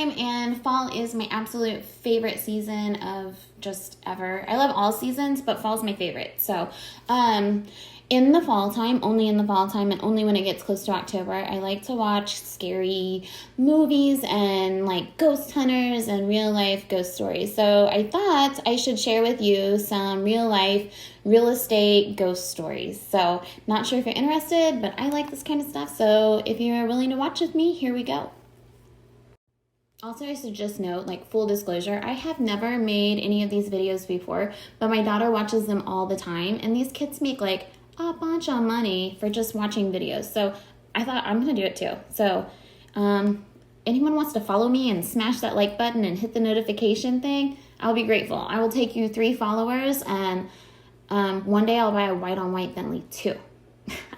time, and fall is my absolute favorite season of just ever. I love all seasons, but fall is my favorite. So, in the fall time, only in the fall time, and only when it gets close to October, I like to watch scary movies and like ghost hunters and real life ghost stories. So I thought I should share with you some real life real estate ghost stories. So not sure if you're interested, but I like this kind of stuff. So if you're willing to watch with me, here we go. Also, I should just note, like, full disclosure, I have never made any of these videos before, but my daughter watches them all the time, and these kids make like a bunch of money for just watching videos. So I thought I'm gonna do it too. So anyone wants to follow me and smash that like button and hit the notification thing, I'll be grateful. I will take you 3 followers, and one day I'll buy a white on white Bentley too.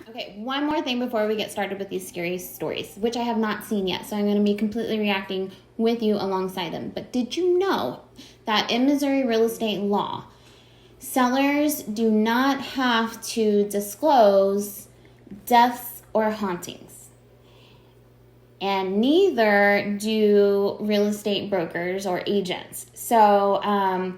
Okay, one more thing before we get started with these scary stories, which I have not seen yet, so I'm going to be completely reacting with you alongside them. But did you know that in Missouri real estate law, sellers do not have to disclose deaths or hauntings? And neither do real estate brokers or agents. So,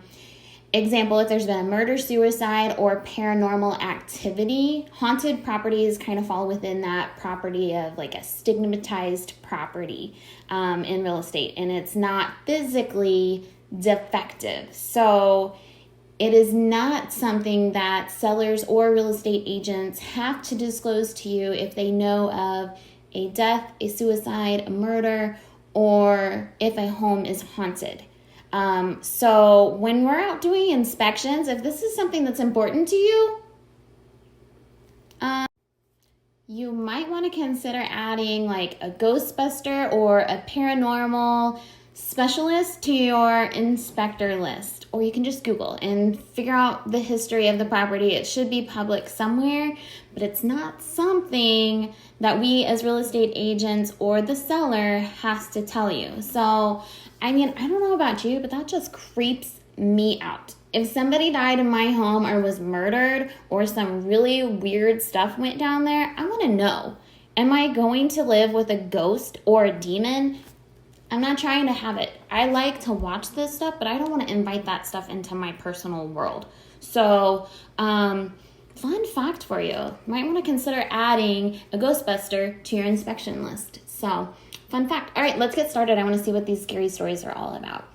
example, if there's been a murder, suicide, or paranormal activity, haunted properties kind of fall within that property of like a stigmatized property in real estate, and it's not physically defective. So it is not something that sellers or real estate agents have to disclose to you if they know of a death, a suicide, a murder, or if a home is haunted. So when we're out doing inspections, if this is something that's important to you, you might want to consider adding like a Ghostbuster or a paranormal specialist to your inspector list. Or you can just Google and figure out the history of the property. It should be public somewhere, but it's not something that we as real estate agents or the seller has to tell you. So, I mean, I don't know about you, but that just creeps me out. If somebody died in my home or was murdered or some really weird stuff went down there, I want to know. Am I going to live with a ghost or a demon? I'm not trying to have it. I like to watch this stuff, but I don't want to invite that stuff into my personal world. So, fun fact for you. Might want to consider adding a Ghostbuster to your inspection list. So, fun fact. All right, let's get started. I want to see what these scary stories are all about.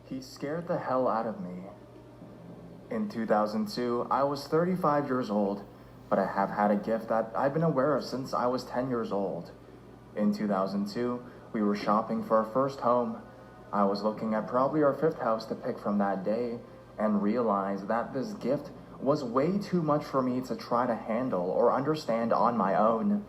He scared the hell out of me. In 2002, I was 35 years old, but I have had a gift that I've been aware of since I was 10 years old. In 2002, we were shopping for our first home. I was looking at probably our 5th house to pick from that day and realized that this gift was way too much for me to try to handle or understand on my own.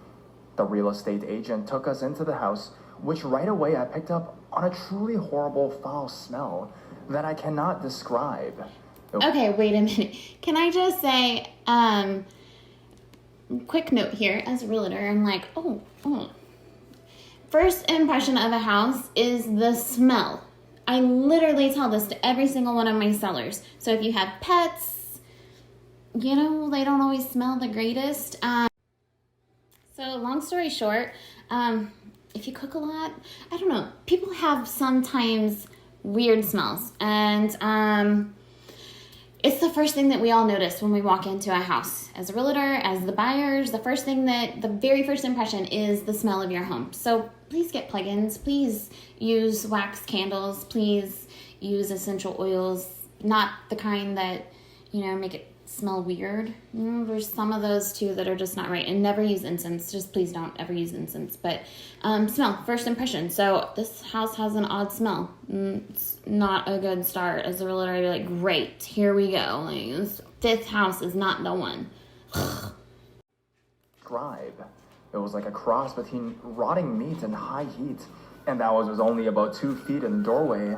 The real estate agent took us into the house, which right away I picked up on a truly horrible foul smell that I cannot describe. Okay, wait a minute. Can I just say, quick note here, as a realtor, I'm like, first impression of a house is the smell. I literally tell this to every single one of my sellers. So if you have pets, you know, they don't always smell the greatest. So long story short, if you cook a lot, I don't know, people have sometimes weird smells, and it's the first thing that we all notice when we walk into a house. As a realtor, as the buyers, the very first impression is the smell of your home. So please get plugins, please use wax candles, please use essential oils, not the kind that, you know, make it smell weird. There's some of those too that are just not right. And never use incense. Just please don't ever use incense. But smell, first impression. So this house has an odd smell. It's not a good start. As a realtor, I'd be like, great, here we go. Like, this 5th house is not the one. Scribe. It was like a cross between rotting meat and high heat. And that was only about 2 feet in the doorway.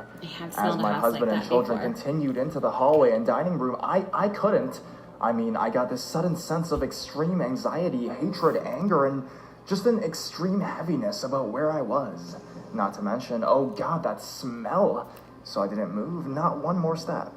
As my husband and children continued into the hallway and dining room, I couldn't. I mean, I got this sudden sense of extreme anxiety, hatred, anger, and just an extreme heaviness about where I was. Not to mention, oh God, that smell. So I didn't move, not one more step.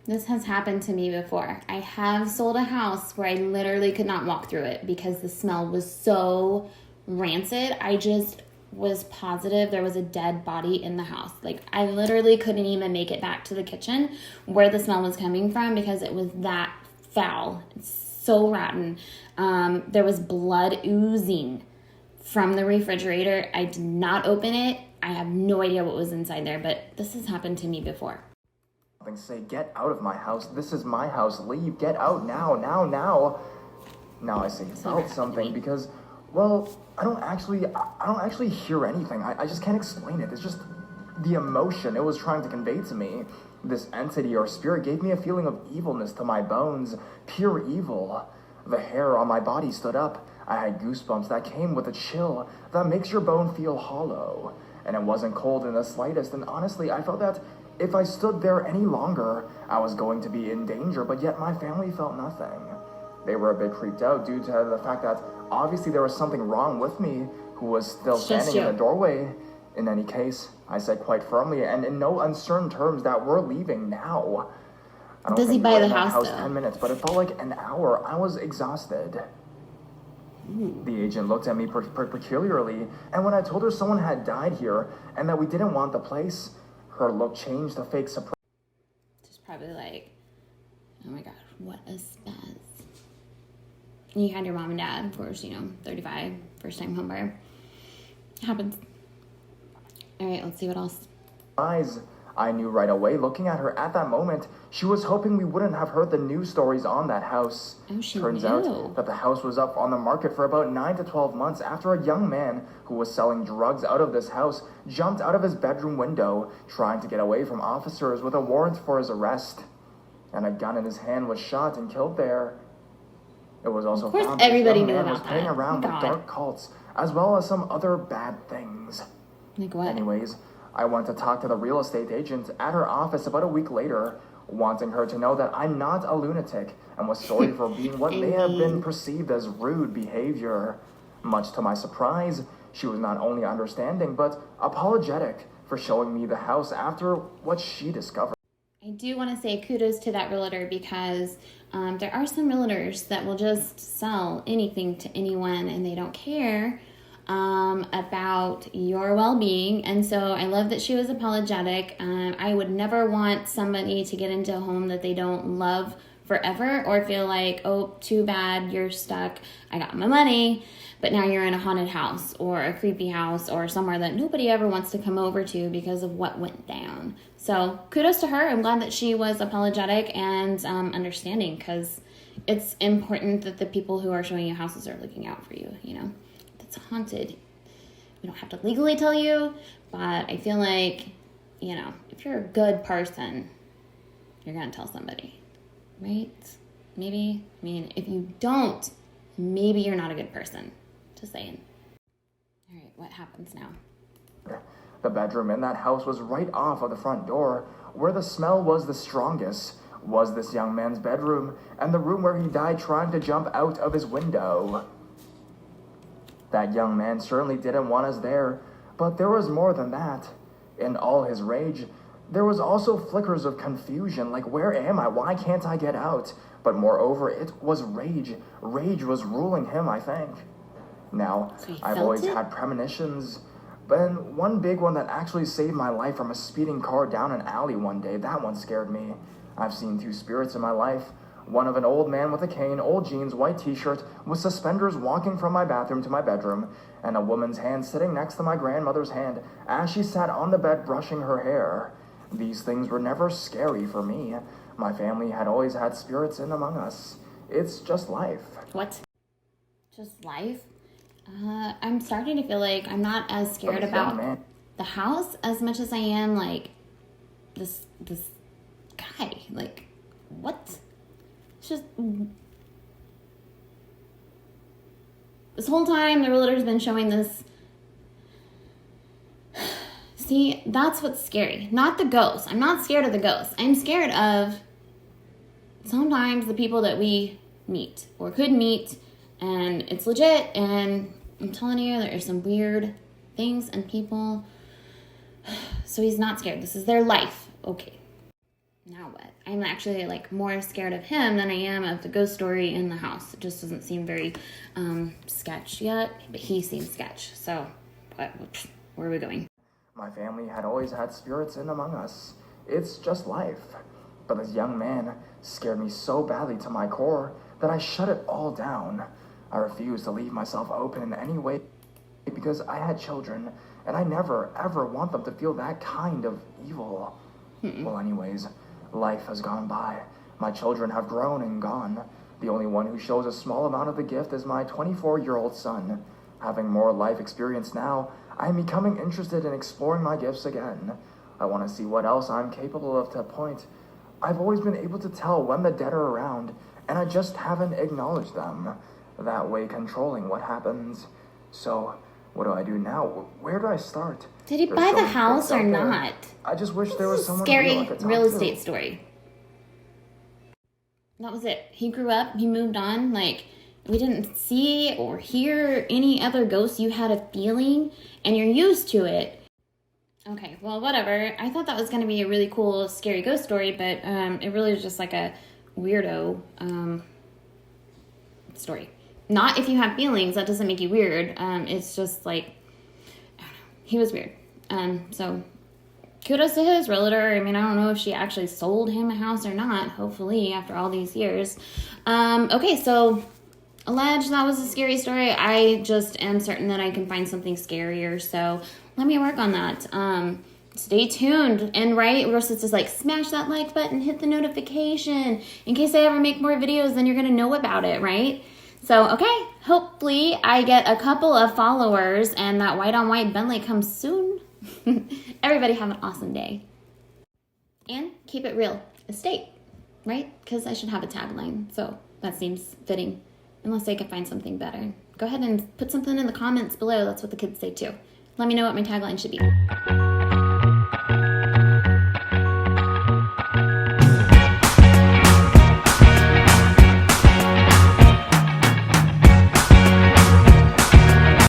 This has happened to me before. I have sold a house where I literally could not walk through it because the smell was so rancid. I just was positive there was a dead body in the house. Like, I literally couldn't even make it back to the kitchen where the smell was coming from because it was that foul. It's so rotten. There was blood oozing from the refrigerator. I did not open it. I have no idea what was inside there, but this has happened to me before. Say, get out of my house. This is my house. Leave. Get out now, now, now. Now I say felt something because, well, I don't actually hear anything. I just can't explain it. It's just the emotion it was trying to convey to me. This entity or spirit gave me a feeling of evilness to my bones, pure evil. The hair on my body stood up. I had goosebumps that came with a chill that makes your bone feel hollow. And it wasn't cold in the slightest, and honestly, I felt that if I stood there any longer, I was going to be in danger, but yet my family felt nothing. They were a bit creeped out due to the fact that obviously there was something wrong with me, who was still standing in the doorway. In any case, I said quite firmly and in no uncertain terms that we're leaving now. I don't Does he think buy we were the in that house, house though? 10 minutes, but it felt like an hour. I was exhausted. The agent looked at me peculiarly, and when I told her someone had died here and that we didn't want the place, her look changed to fake surprise. Just probably like, oh my God, what a spaz. You had your mom and dad, of course, 35, first time home buyer. It happens. All right, let's see what else. I knew right away, looking at her at that moment, she was hoping we wouldn't have heard the news stories on that house. Oh, she Turns knew. out that the house was up on the market for about 9 to 12 months after a young man who was selling drugs out of this house jumped out of his bedroom window, trying to get away from officers with a warrant for his arrest. And a gun in his hand was shot and killed there. It was also found that this young man was playing around with dark cults, as well as some other bad things. Like what? Anyways, I went to talk to the real estate agent at her office about a week later, wanting her to know that I'm not a lunatic and was sorry for being what may have been perceived as rude behavior. Much to my surprise, she was not only understanding, but apologetic for showing me the house after what she discovered. I do want to say kudos to that realtor because there are some realtors that will just sell anything to anyone and they don't care about your well-being. And so I love that she was apologetic. I would never want somebody to get into a home that they don't love forever or feel like, oh, too bad, you're stuck. I got my money, but now you're in a haunted house or a creepy house or somewhere that nobody ever wants to come over to because of what went down. So kudos to her. I'm glad that she was apologetic and understanding, because it's important that the people who are showing you houses are looking out for you, If it's haunted, we don't have to legally tell you, but I feel like, if you're a good person, you're going to tell somebody, right? Maybe. I mean, if you don't, maybe you're not a good person. Just saying. All right, what happens now? The bedroom in that house was right off of the front door. Where the smell was the strongest was this young man's bedroom and the room where he died trying to jump out of his window. That young man certainly didn't want us there, but there was more than that. In all his rage, there was also flickers of confusion, like, where am I? Why can't I get out? But moreover, it was rage. Rage was ruling him, I think. Now, So I've always had premonitions, but one big one that actually saved my life from a speeding car down an alley one day, that one scared me. I've seen two spirits in my life. One of an old man with a cane, old jeans, white t-shirt, with suspenders walking from my bathroom to my bedroom, and a woman's hand sitting next to my grandmother's hand as she sat on the bed brushing her hair. These things were never scary for me. My family had always had spirits in among us. It's just life. What? Just life? I'm starting to feel like I'm not as scared about the house as much as I am like this guy. Like, what? It's just this whole time the realtor's been showing this. See, that's what's scary. Not the ghosts. I'm not scared of the ghosts. I'm scared of sometimes the people that we meet or could meet, and it's legit, and I'm telling you, there are some weird things and people. So he's not scared. This is their life. Okay. Now what? I'm actually more scared of him than I am of the ghost story in the house. It just doesn't seem very sketch yet, but he seems sketch. So What? Where are we going? My family had always had spirits in among us. It's just life. But this young man scared me so badly to my core that I shut it all down. I refused to leave myself open in any way because I had children, and I never, ever want them to feel that kind of evil. Well, anyways, life has gone by. My children have grown and gone. The only one who shows a small amount of the gift is my 24-year-old son. Having more life experience now, I am becoming interested in exploring my gifts again. I want to see what else I'm capable of to a point. I've always been able to tell when the dead are around, and I just haven't acknowledged them. That way controlling what happens. So, what do I do now? Where do I start? Did he There's buy so the many house gifts or out there. not? I just wish there This was is a someone scary real I could talk real to. estate story. That was it. He grew up, he moved on. Like, we didn't see or hear any other ghosts. You had a feeling, and you're used to it. Okay, well, whatever. I thought that was going to be a really cool, scary ghost story, but it really was just like a weirdo story. Not if you have feelings, that doesn't make you weird. It's just like, I don't know. He was weird. So kudos to his realtor. I mean, I don't know if she actually sold him a house or not, hopefully, after all these years. Okay, so alleged that was a scary story. I just am certain that I can find something scarier, so let me work on that. Stay tuned. And right, we're supposed to like smash that like button, hit the notification. In case I ever make more videos, then you're going to know about it, right? So, okay, hopefully I get a couple of followers and that white on white Bentley comes soon. Everybody have an awesome day. And keep it real estate, right? Because I should have a tagline, so that seems fitting. Unless I can find something better. Go ahead and put something in the comments below. That's what the kids say too. Let me know what my tagline should be.